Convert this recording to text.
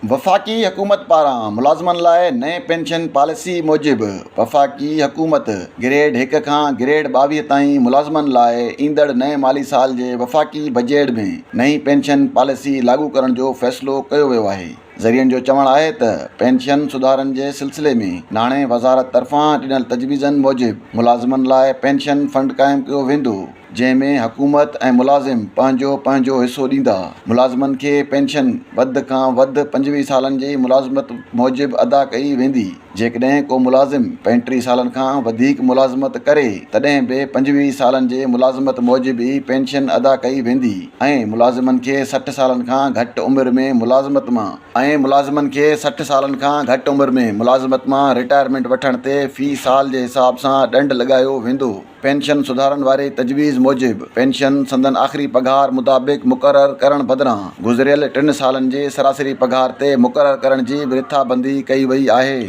वफ़ाक़ी हुकूमत पारां मुलाज़िमनि लाइ नए पेंशन पॉलिसी मूजिबि वफ़ाक़ी हुकूमत ग्रेड 1 खां ग्रेड 22 ताईं मुलाज़िमनि लाइ ईंदड़ नए माली साल जे वफ़ाक़ी बजेट में नई पेंशन पॉलिसी लाॻू करण जो फ़ैसिलो कयो वियो आहे। ज़रियनि जो चवणु आहे त पेंशन सुधारनि जे सिलसिले में नाणे वज़ारत तरफ़ां ॾिनल तजवीज़नि मूजिबि मुलाज़िमनि लाइ पेंशन फ़ंड क़ाइमु कयो वेंदो, जंहिंमें हुकूमत ऐं मुलाज़िम पंहिंजो हिसो ॾींदा। मुलाज़िमनि खे पेंशन वधि खां वधि 25 सालनि जी मुलाज़िमत मूजिबि अदा कई वेंदी। जेकॾहिं को मुलाज़िम 35 सालनि खां वधीक मुलाज़िमत करे तॾहिं बि 25 सालनि जे मुलाज़िमत मूजिबि ई पेंशन अदा कई वेंदी ऐं मुलाज़िमनि खे 60 सालनि खां घटि उमिरि में मुलाज़िमत मां रिटायरमेंट वठण ते फ़ी साल जे हिसाब सां ॾंड लॻायो वेंदो। पेंशन सुधारण वारे तजवीज़ मूजिबि पेंशन संदन आख़िरी पघार मुताबिक़ मुक़ररु करण बदिरां गुज़िरियल 3 सालनि जे सरासरी पघार ते मुक़ररु करण जी बि रिथाबंदी कई वई आहे।